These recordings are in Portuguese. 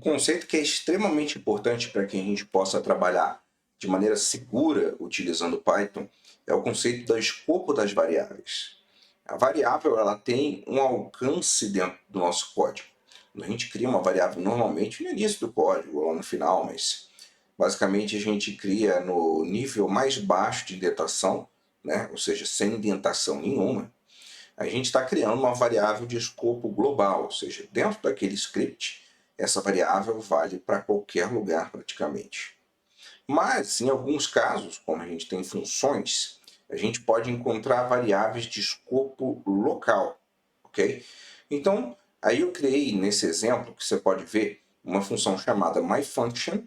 conceito que é extremamente importante para que a gente possa trabalhar de maneira segura utilizando o Python é o conceito do escopo das variáveis. A variável ela tem um alcance dentro do nosso código. A gente cria uma variável normalmente no início do código ou lá no final, mas basicamente a gente cria no nível mais baixo de indentação, né? Ou seja, sem indentação nenhuma. A gente está criando uma variável de escopo global, ou seja, dentro daquele script, essa variável vale para qualquer lugar praticamente. Mas, em alguns casos, como a gente tem funções, a gente pode encontrar variáveis de escopo local, ok? Então, aí eu criei nesse exemplo, que você pode ver, uma função chamada myFunction,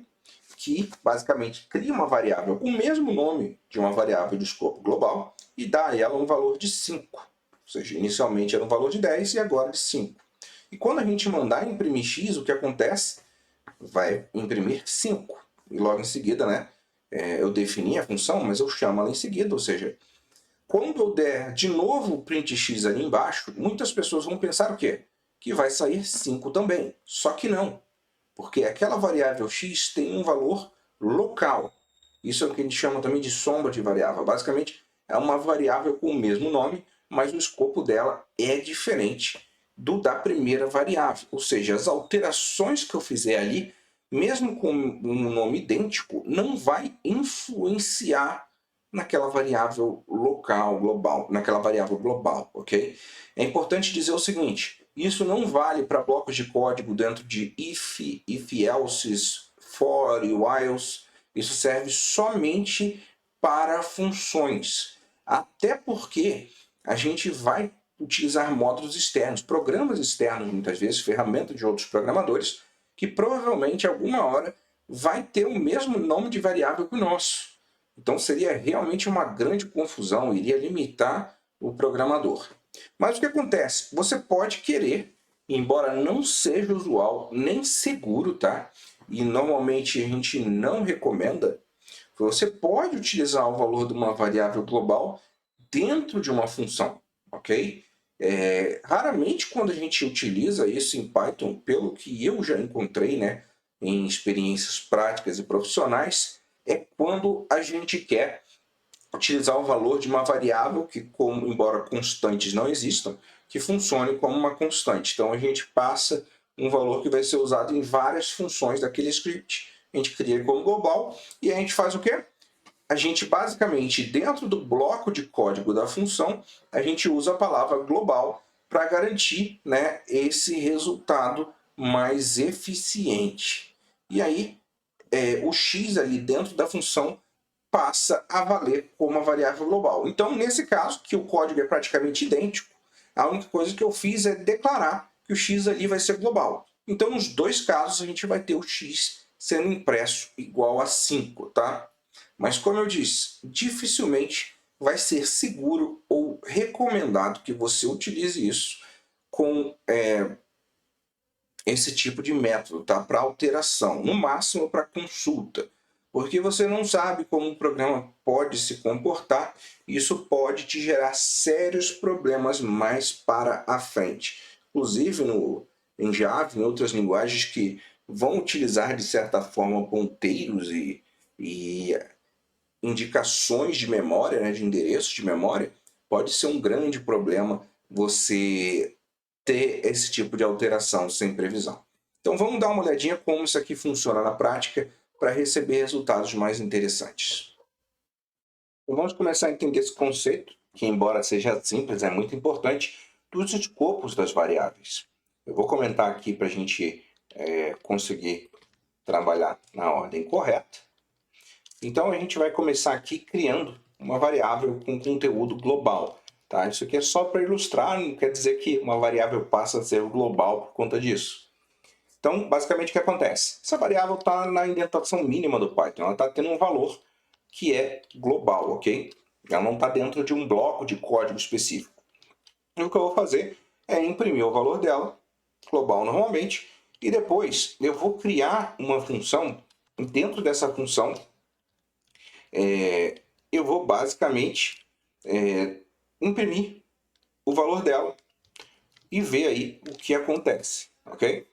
que basicamente cria uma variável com o mesmo nome de uma variável de escopo global e dá a ela um valor de 5. Ou seja, inicialmente era um valor de 10 e agora de 5. E quando a gente mandar imprimir x, o que acontece? Vai imprimir 5. E logo em seguida, né, eu defini a função, mas eu chamo ela em seguida. Ou seja, quando eu der de novo o print x ali embaixo, muitas pessoas vão pensar o quê? Que vai sair 5 também. Só que não, porque aquela variável x tem um valor local. Isso é o que a gente chama também de sombra de variável. Basicamente, é uma variável com o mesmo nome, mas o escopo dela é diferente do da primeira variável. Ou seja, as alterações que eu fizer ali, mesmo com um nome idêntico, não vai influenciar naquela variável local, global, naquela variável global, ok? É importante dizer o seguinte, isso não vale para blocos de código dentro de if, if-elses, for e whiles. Isso serve somente para funções. Até porque a gente vai utilizar módulos externos, programas externos, muitas vezes, ferramentas de outros programadores, que provavelmente, alguma hora, vai ter o mesmo nome de variável que o nosso. Então, seria realmente uma grande confusão, iria limitar o programador. Mas o que acontece? Você pode querer, embora não seja usual, nem seguro, tá? E normalmente a gente não recomenda, você pode utilizar o valor de uma variável global dentro de uma função, ok? Raramente quando a gente utiliza isso em Python, pelo que eu já encontrei, né, em experiências práticas e profissionais, é quando a gente quer utilizar o valor de uma variável que, como, embora constantes não existam, que funcione como uma constante. Então a gente passa um valor que vai ser usado em várias funções daquele script. A gente cria ele como global e a gente faz o quê? A gente basicamente, dentro do bloco de código da função, a gente usa a palavra global para garantir, né, esse resultado mais eficiente. E aí, o x ali dentro da função passa a valer como uma variável global. Então, nesse caso, que o código é praticamente idêntico, a única coisa que eu fiz é declarar que o x ali vai ser global. Então, nos dois casos, a gente vai ter o x sendo impresso igual a 5, tá? Mas, como eu disse, dificilmente vai ser seguro ou recomendado que você utilize isso com esse tipo de método, tá? Para alteração, no máximo para consulta, porque você não sabe como o programa pode se comportar, e isso pode te gerar sérios problemas mais para a frente. Inclusive em Java, em outras linguagens que vão utilizar de certa forma ponteiros e indicações de memória, né, de endereços de memória, pode ser um grande problema você ter esse tipo de alteração sem previsão. Então vamos dar uma olhadinha como isso aqui funciona na prática para receber resultados mais interessantes. Então vamos começar a entender esse conceito, que embora seja simples, é muito importante, dos escopos das variáveis. Eu vou comentar aqui para a gente conseguir trabalhar na ordem correta. Então a gente vai começar aqui criando uma variável com conteúdo global. Tá? Isso aqui é só para ilustrar, não quer dizer que uma variável passa a ser global por conta disso. Então, basicamente o que acontece? Essa variável está na indentação mínima do Python, ela está tendo um valor que é global, ok? Ela não está dentro de um bloco de código específico. E o que eu vou fazer é imprimir o valor dela, global normalmente, e depois eu vou criar uma função, dentro dessa função eu vou basicamente imprimir o valor dela e ver aí o que acontece, ok?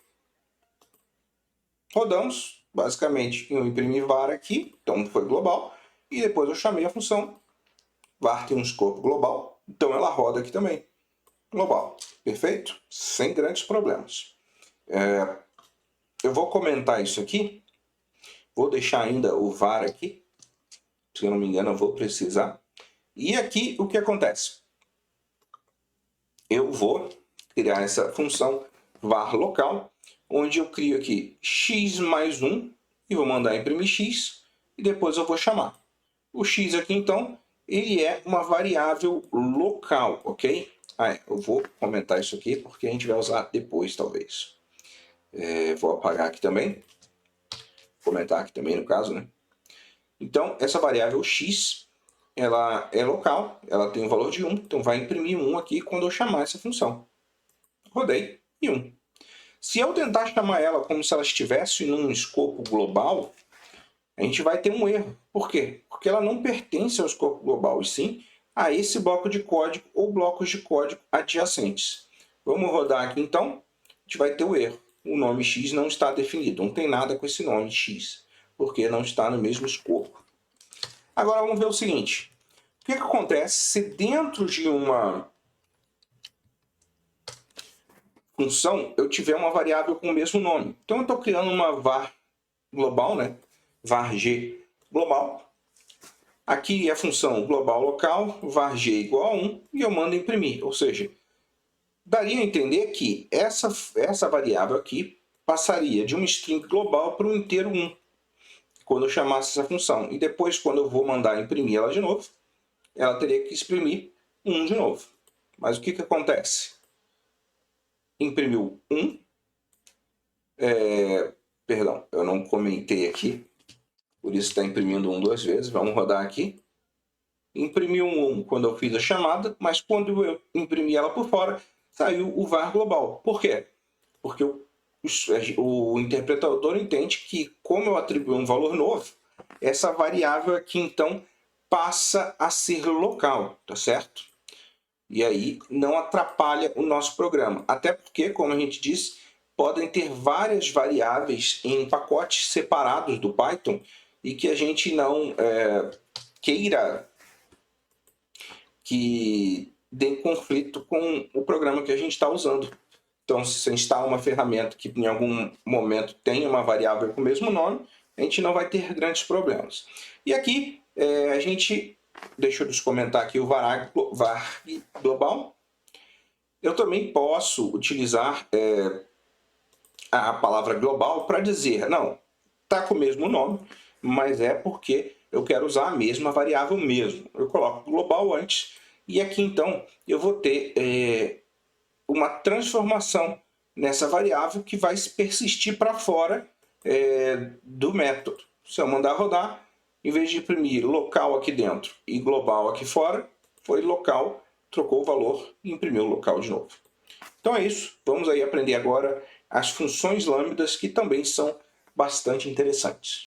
rodamos, basicamente eu imprimi var aqui, então foi global, e depois eu chamei a função var tem um escopo global, então ela roda aqui também, global, perfeito? Sem grandes problemas. Eu vou comentar isso aqui, vou deixar ainda o var aqui, se eu não me engano eu vou precisar. E aqui o que acontece? Eu vou criar essa função var local, onde eu crio aqui x mais 1 e vou mandar imprimir x e depois eu vou chamar. O x aqui então, ele é uma variável local, ok? Eu vou comentar isso aqui porque a gente vai usar depois talvez. Vou apagar aqui também, comentar aqui também no caso, né? Então essa variável x, ela é local, ela tem um valor de 1, então vai imprimir 1 aqui quando eu chamar essa função. Rodei e 1. Se eu tentar chamar ela como se ela estivesse num escopo global, a gente vai ter um erro. Por quê? Porque ela não pertence ao escopo global, e sim a esse bloco de código ou blocos de código adjacentes. Vamos rodar aqui então, a gente vai ter o erro. O nome x não está definido, não tem nada com esse nome x, porque não está no mesmo escopo. Agora vamos ver o seguinte, o que acontece se dentro de uma função eu tiver uma variável com o mesmo nome? Então eu estou criando uma var global, né? Var_g global. Aqui é a função global local, var_g igual a 1, e eu mando imprimir. Ou seja, daria a entender que essa variável aqui passaria de um string global para um inteiro 1, quando eu chamasse essa função. E depois, quando eu vou mandar imprimir ela de novo, ela teria que exprimir 1 de novo. Mas o que acontece? Imprimiu 1. Perdão, eu não comentei aqui. Por isso está imprimindo 1 duas vezes. Vamos rodar aqui. Imprimiu um 1 quando eu fiz a chamada, mas quando eu imprimi ela por fora, saiu o var global. Por quê? Porque o interpretador entende que, como eu atribuí um valor novo, essa variável aqui, então, passa a ser local, tá certo? E aí não atrapalha o nosso programa. Até porque, como a gente disse, podem ter várias variáveis em pacotes separados do Python e que a gente não queira que dê conflito com o programa que a gente está usando. Então, se você instala uma ferramenta que em algum momento tem uma variável com o mesmo nome, a gente não vai ter grandes problemas. E aqui, a gente, deixa eu comentar aqui o var global. Eu também posso utilizar a palavra global para dizer, não, está com o mesmo nome, mas é porque eu quero usar a mesma variável mesmo. Eu coloco global antes e aqui então eu vou ter uma transformação nessa variável que vai persistir para fora do método. Se eu mandar rodar, em vez de imprimir local aqui dentro e global aqui fora, foi local, trocou o valor e imprimiu o local de novo. Então é isso, vamos aí aprender agora as funções lambdas que também são bastante interessantes.